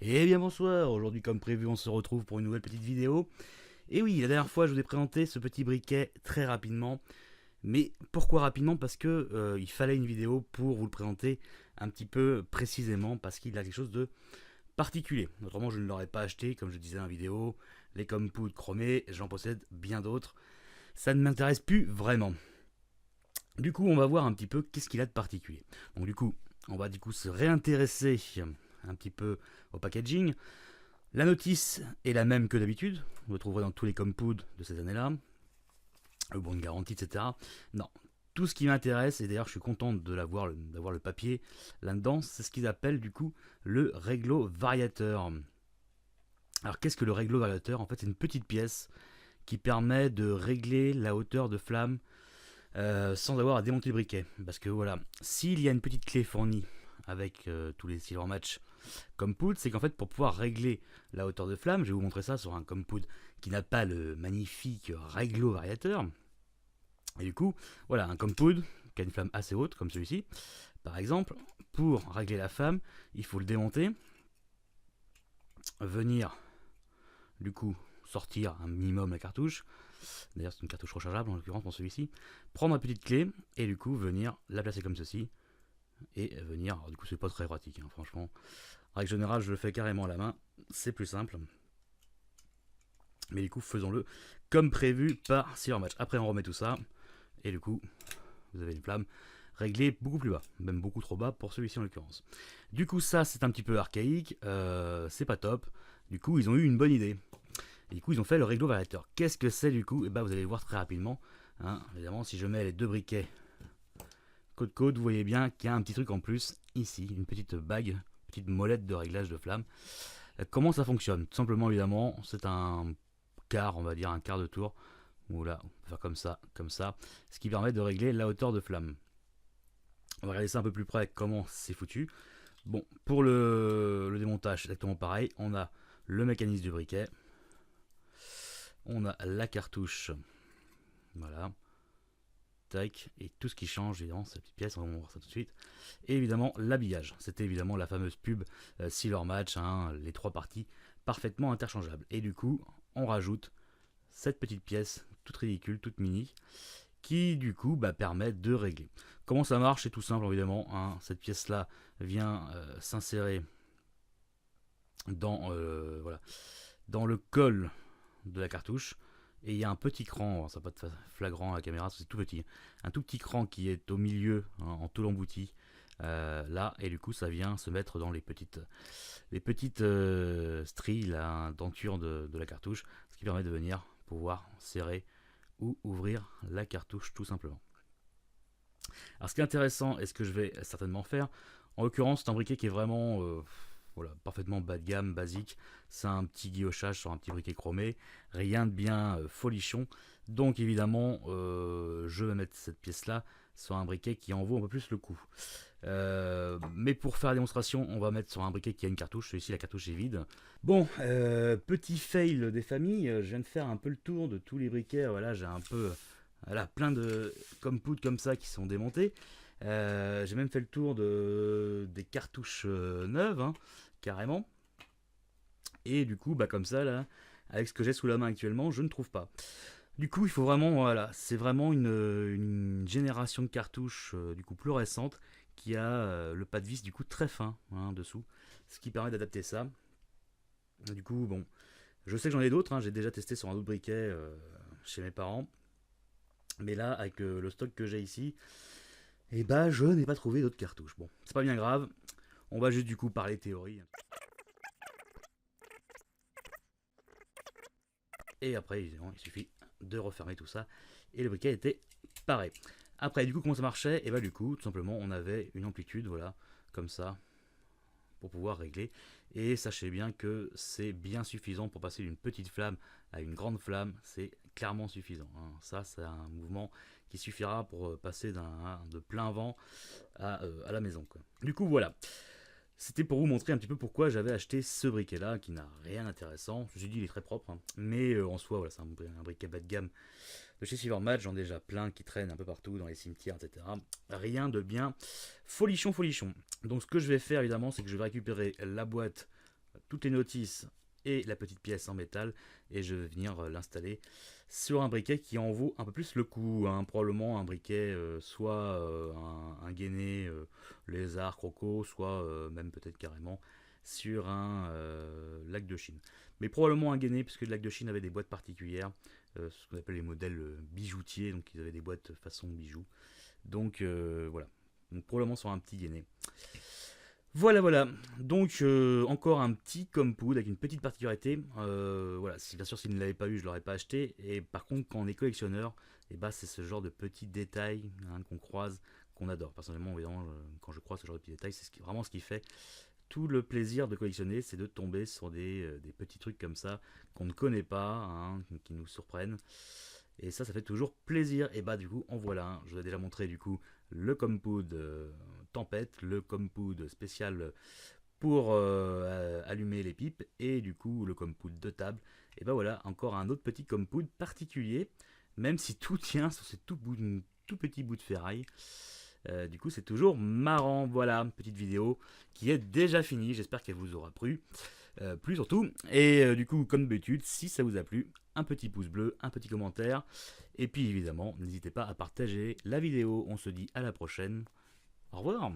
Eh bien bonsoir, aujourd'hui comme prévu on se retrouve pour une nouvelle petite vidéo. Et oui, la dernière fois je vous ai présenté ce petit briquet très rapidement. Mais pourquoi rapidement? Parce que il fallait une vidéo pour vous le présenter un petit peu précisément, parce qu'il a quelque chose de particulier. Autrement je ne l'aurais pas acheté, comme je disais dans la vidéo. Les compoutes chromées, j'en possède bien d'autres. Ça ne m'intéresse plus vraiment. Du coup on va voir un petit peu qu'est-ce qu'il a de particulier. Donc du coup, on va se réintéresser un petit peu au packaging. La notice est la même que d'habitude, vous le trouverez dans tous les compood de ces années-là, le bon de garantie, etc. Non, tout ce qui m'intéresse, et d'ailleurs je suis content d'avoir le papier là-dedans, c'est ce qu'ils appellent du coup le réglo variateur. Alors qu'est-ce que le réglo variateur? En fait c'est une petite pièce qui permet de régler la hauteur de flamme sans avoir à démonter le briquet. Parce que voilà, s'il y a une petite clé fournie avec tous les silver match Compood, c'est qu'en fait pour pouvoir régler la hauteur de flamme, je vais vous montrer ça sur un Compood qui n'a pas le magnifique réglo variateur. Et du coup, voilà, un Compood qui a une flamme assez haute comme celui-ci, par exemple, pour régler la flamme, il faut le démonter, venir du coup sortir un minimum la cartouche. D'ailleurs c'est une cartouche rechargeable en l'occurrence pour celui-ci. Prendre la petite clé et du coup venir la placer comme ceci et venir. Alors, du coup c'est pas très pratique, hein, franchement. En règle générale, je le fais carrément à la main, c'est plus simple. Mais du coup, faisons-le comme prévu par Silver Match. Après, on remet tout ça, et du coup, vous avez une flamme réglée beaucoup plus bas, même beaucoup trop bas pour celui-ci en l'occurrence. Du coup, ça, c'est un petit peu archaïque, c'est pas top. Du coup, ils ont eu une bonne idée. Et du coup, ils ont fait le réglo variateur. Qu'est-ce que c'est du coup? Et bah, vous allez le voir très rapidement. Hein. Évidemment, si je mets les deux briquets côte côte, vous voyez bien qu'il y a un petit truc en plus ici, une petite bague, petite molette de réglage de flamme. Comment ça fonctionne? Tout simplement, évidemment, c'est un quart, on va dire un quart de tour. Voilà, on peut faire comme ça, ce qui permet de régler la hauteur de flamme. On va regarder ça un peu plus près, comment c'est foutu. Bon, pour le démontage, exactement pareil. On a le mécanisme du briquet. On a la cartouche. Voilà. Tac. Et tout ce qui change, évidemment, cette petite pièce, on va voir ça tout de suite. Et évidemment, l'habillage. C'était évidemment la fameuse pub Silver Match, hein, les trois parties parfaitement interchangeables. Et du coup, on rajoute cette petite pièce toute ridicule, toute mini, qui du coup permet de régler. Comment ça marche? C'est tout simple évidemment. Hein. Cette pièce là vient s'insérer dans, voilà, dans le col de la cartouche. Et il y a un petit cran, ça va pas être flagrant à la caméra, c'est tout petit. Un tout petit cran qui est au milieu, hein, en tôle embouti, là, et du coup ça vient se mettre dans les petites stries, la denture de la cartouche, ce qui permet de venir pouvoir serrer ou ouvrir la cartouche tout simplement. Alors ce qui est intéressant et ce que je vais certainement faire, en l'occurrence c'est un briquet qui est vraiment voilà, parfaitement bas de gamme, basique. C'est un petit guillochage sur un petit briquet chromé, rien de bien folichon. Donc évidemment je vais mettre cette pièce là sur un briquet qui en vaut un peu plus le coup. Mais pour faire la démonstration, on va mettre sur un briquet qui a une cartouche. Celui-ci, la cartouche est vide. Bon, petit fail des familles. Je viens de faire un peu le tour de tous les briquets. Voilà, j'ai un peu, voilà, plein de compoutes comme ça qui sont démontés. J'ai même fait le tour des cartouches neuves, hein, carrément. Et du coup, comme ça, là, avec ce que j'ai sous la main actuellement, je ne trouve pas. Du coup, il faut vraiment, voilà, c'est vraiment une génération de cartouches du coup plus récente qui a le pas de vis du coup très fin, hein, dessous, ce qui permet d'adapter ça. Du coup, bon, je sais que j'en ai d'autres, hein, j'ai déjà testé sur un autre briquet chez mes parents, mais là, avec le stock que j'ai ici, et je n'ai pas trouvé d'autres cartouches. Bon, c'est pas bien grave, on va juste du coup parler théorie. Et après, évidemment, il suffit de refermer tout ça, et le briquet était pareil. Après, du coup, comment ça marchait? Et du coup, tout simplement, on avait une amplitude, voilà, comme ça, pour pouvoir régler. Et sachez bien que c'est bien suffisant pour passer d'une petite flamme à une grande flamme, c'est clairement suffisant. Hein. Ça, c'est un mouvement qui suffira pour passer de plein vent à la maison. Quoi. Du coup, voilà. C'était pour vous montrer un petit peu pourquoi j'avais acheté ce briquet là qui n'a rien d'intéressant. Je me suis dit il est très propre, hein. Mais en soi voilà, c'est un briquet bas de gamme de chez Silvermatch. J'en ai déjà plein qui traînent un peu partout dans les cimetières, etc. Rien de bien folichon. Donc ce que je vais faire évidemment, c'est que je vais récupérer la boîte toutes les notices et la petite pièce en métal, et je vais venir l'installer sur un briquet qui en vaut un peu plus le coup, hein. Probablement un briquet soit un gainé lézard croco, soit même peut-être carrément sur un lac de Chine. Mais probablement un gainé, puisque le lac de Chine avait des boîtes particulières, ce qu'on appelle les modèles bijoutiers, donc ils avaient des boîtes façon bijoux. Donc voilà, donc probablement sur un petit gainé. Voilà, voilà. Donc encore un petit compound avec une petite particularité. Voilà, si, bien sûr s'il ne l'avait pas eu, je l'aurais pas acheté. Et par contre, quand on est collectionneur, et bah, c'est ce genre de petits détails, hein, qu'on croise, qu'on adore. Personnellement, évidemment, quand je croise ce genre de petits détails, c'est vraiment ce qui fait tout le plaisir de collectionner, c'est de tomber sur des petits trucs comme ça qu'on ne connaît pas, hein, qui nous surprennent. Et ça fait toujours plaisir. Et bah du coup, en voilà un. Je vous ai déjà montré du coup le compound tempête, le compound spécial pour allumer les pipes, et du coup le compound de table. Et bah voilà, encore un autre petit compound particulier, même si tout tient sur ce tout petit bout de ferraille. Du coup, c'est toujours marrant. Voilà, petite vidéo qui est déjà finie. J'espère qu'elle vous aura plu. Plus surtout. Et du coup, comme d'habitude, si ça vous a plu, un petit pouce bleu, un petit commentaire. Et puis évidemment, n'hésitez pas à partager la vidéo. On se dit à la prochaine. Au revoir.